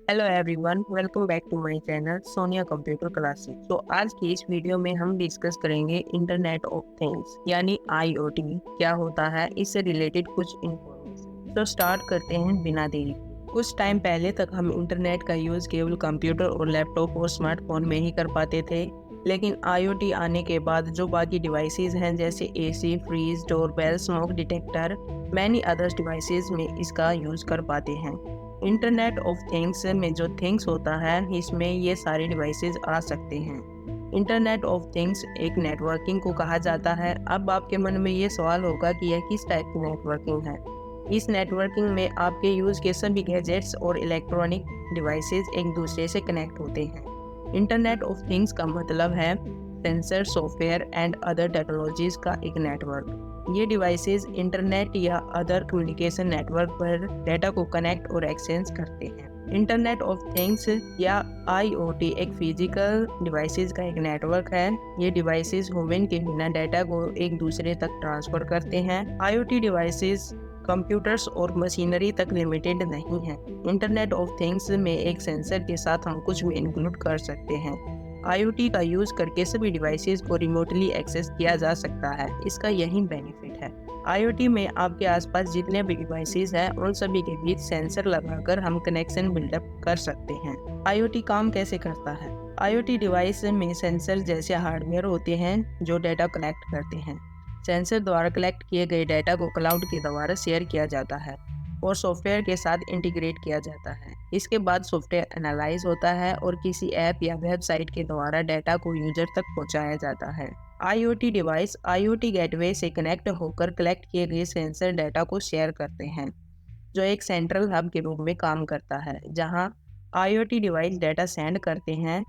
Hello everyone, welcome back to my channel Sonia computer classes. तो आज की इस वीडियो में हम डिस्कस करेंगे इंटरनेट ऑफ थिंग्स यानी आईओटी क्या होता है, इससे रिलेटेड कुछ इन्फॉर्मेशन। तो स्टार्ट करते हैं बिना देरी। कुछ टाइम पहले तक हम इंटरनेट का यूज़ केवल कंप्यूटर और लैपटॉप और स्मार्टफोन में ही कर पाते थे, लेकिन आईओटी आने के बाद जो बाकी डिवाइसेस हैं जैसे AC, fridge, doorbell, smoke detector, many others devices में इसका यूज़ कर पाते हैं। इंटरनेट ऑफ थिंग्स में जो थिंग्स होता है इसमें ये सारे डिवाइसेस आ सकते हैं। इंटरनेट ऑफ थिंग्स एक नेटवर्किंग को कहा जाता है। अब आपके मन में ये सवाल होगा कि यह किस टाइप की नेटवर्किंग है। इस नेटवर्किंग में आपके यूज़ के सभी गैजेट्स और इलेक्ट्रॉनिक डिवाइसेस एक दूसरे से कनेक्ट होते हैं। इंटरनेट ऑफ थिंग्स का मतलब है sensor, software and other technologies का एक नेटवर्क। ये डिवाइसेस इंटरनेट या अदर कम्युनिकेशन नेटवर्क पर डेटा को कनेक्ट और एक्सचेंज करते हैं। इंटरनेट ऑफ थिंग्स या आईओटी एक फिजिकल डिवाइसेस का एक नेटवर्क है। ये डिवाइसेस ह्यूमन के बिना डेटा को एक दूसरे तक ट्रांसफर करते हैं। आईओटी डिवाइसेस कंप्यूटर्स और मशीनरी तक लिमिटेड नहीं है। इंटरनेट ऑफ थिंग्स में एक सेंसर के साथ हम कुछ भी इंक्लूड कर सकते हैं। आईओटी का यूज़ करके सभी डिवाइसेस को रिमोटली एक्सेस किया जा सकता है। इसका यही बेनिफिट है। आईओटी में आपके आसपास जितने भी डिवाइसेस हैं उन सभी के बीच सेंसर लगाकर हम कनेक्शन बिल्डअप कर सकते हैं। आईओटी काम कैसे करता है? आईओटी डिवाइस में सेंसर जैसे हार्डवेयर होते हैं जो डेटा कलेक्ट करते हैं। सेंसर द्वारा कलेक्ट किए गए डेटा को क्लाउड के द्वारा शेयर किया जाता है और सॉफ्टवेयर के साथ इंटीग्रेट किया जाता है। इसके बाद सॉफ्टवेयर एनालाइज होता है और किसी ऐप या वेबसाइट के द्वारा डेटा को यूजर तक पहुंचाया जाता है। आईओटी डिवाइस आईओटी गेटवे से कनेक्ट होकर कलेक्ट किए गए सेंसर डेटा को शेयर करते हैं, जो एक सेंट्रल हब के रूप में काम करता है जहां आईओटी डिवाइस डेटा सेंड करते हैं।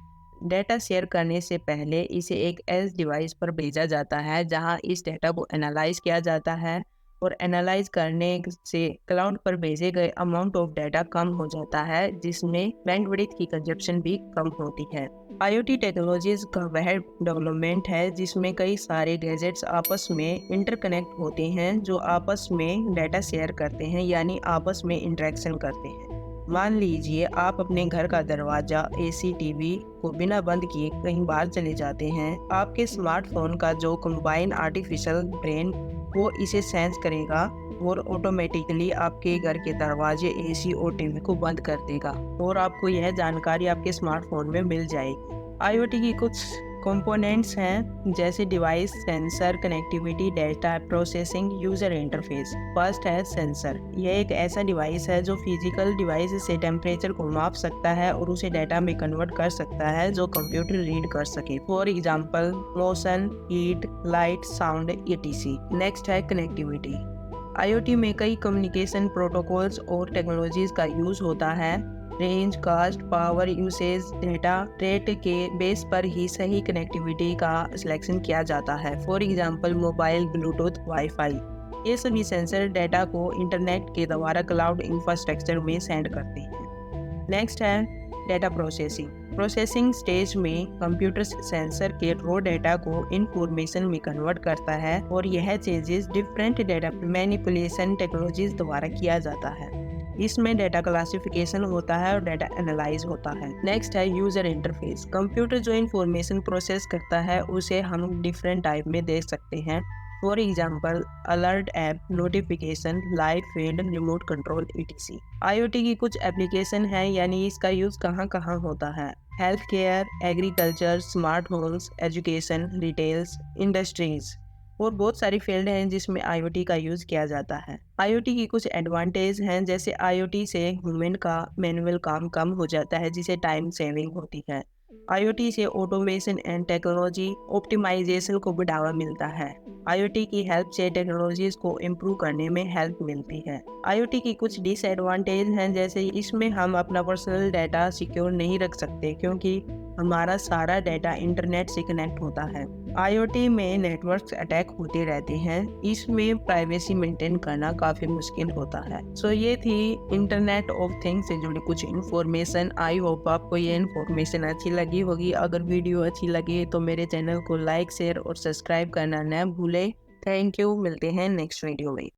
डेटा शेयर करने से पहले इसे एक एज डिवाइस पर भेजा जाता है जहां इस डेटा को एनालाइज किया जाता है और एनालाइज करने से क्लाउड पर भेजे गए अमाउंट ऑफ डाटा कम हो जाता है, जिसमें बैंडविड्थ की कंजप्शन भी कम होती है। आईओटी टेक्नोलॉजीज का वह डेवलपमेंट है जिसमें कई सारे गैजेट्स आपस में इंटरकनेक्ट होते हैं जो आपस में डाटा शेयर करते हैं यानी आपस में इंटरेक्शन करते हैं। मान लीजिए आप अपने घर का दरवाजा, एसी, टीवी को बिना बंद किए कहीं बाहर चले जाते हैं। आपके स्मार्टफोन का जो कंबाइन आर्टिफिशियल ब्रेन वो इसे सेंस करेगा और ऑटोमेटिकली आपके घर के दरवाजे, एसी और टीवी को बंद कर देगा और आपको यह जानकारी आपके स्मार्टफोन में मिल जाएगी। आईओटी की कुछ कंपोनेंट्स हैं जैसे device, sensor, connectivity, data processing, user interface. First है सेंसर। यह एक ऐसा डिवाइस है जो फिजिकल डिवाइस से टेम्परेचर को माप सकता है और उसे डेटा में कन्वर्ट कर सकता है जो कंप्यूटर रीड कर सके। For example motion, heat, light, sound etc। Next है कनेक्टिविटी। आईओटी में कई कम्युनिकेशन प्रोटोकॉल्स और टेक्नोलॉजीज का यूज होता है। Range, cost, power usage, data rate के बेस पर ही सही कनेक्टिविटी का सिलेक्शन किया जाता है। For example mobile, Bluetooth, WiFi. ये सभी सेंसर डेटा को इंटरनेट के द्वारा क्लाउड इंफ्रास्ट्रक्चर में सेंड करते हैं। नेक्स्ट है डेटा प्रोसेसिंग। प्रोसेसिंग स्टेज में कंप्यूटर सेंसर के रॉ डेटा को इंफॉर्मेशन में कन्वर्ट करता है और यह changes different data manipulation technologies द्वारा किया जाता है। इसमें डेटा क्लासिफिकेशन होता है और डेटा एनालाइज होता है। नेक्स्ट है यूजर इंटरफेस। कंप्यूटर जो इंफॉर्मेशन प्रोसेस करता है उसे हम डिफरेंट टाइप में देख सकते हैं। For example alert, app, notification, light, field, remote control etc। IoT की कुछ एप्लीकेशन है यानी इसका यूज कहाँ कहाँ होता है। Health care, agriculture, smart homes, education, retails, industries और बहुत सारी फील्ड हैं जिसमें आईओटी का यूज किया जाता है। आईओटी की कुछ एडवांटेज हैं जैसे आईओटी से ह्यूमन का मैनुअल काम कम हो जाता है जिसे टाइम सेविंग होती है। आईओटी से ऑटोमेशन एंड टेक्नोलॉजी ऑप्टिमाइजेशन को बढ़ावा मिलता है। आईओटी की हेल्प से टेक्नोलॉजीज को इम्प्रूव करने में हेल्प मिलती है। आईओटी की कुछ डिसएडवांटेज हैं जैसे इसमें हम अपना पर्सनल डाटा सिक्योर नहीं रख सकते क्योंकि हमारा सारा डाटा इंटरनेट से कनेक्ट होता है। आईओटी में नेटवर्क अटैक होते रहते हैं, इसमें प्राइवेसी मेंटेन करना काफ़ी मुश्किल होता है। सो ये थी इंटरनेट ऑफ थिंग्स से जुड़ी कुछ इन्फॉर्मेशन। आई होप आपको ये इन्फॉर्मेशन अच्छी लगी होगी। अगर वीडियो अच्छी लगी तो मेरे चैनल को लाइक, शेयर और सब्सक्राइब करना न भूलें। Thank you. मिलते हैं नेक्स्ट वीडियो में।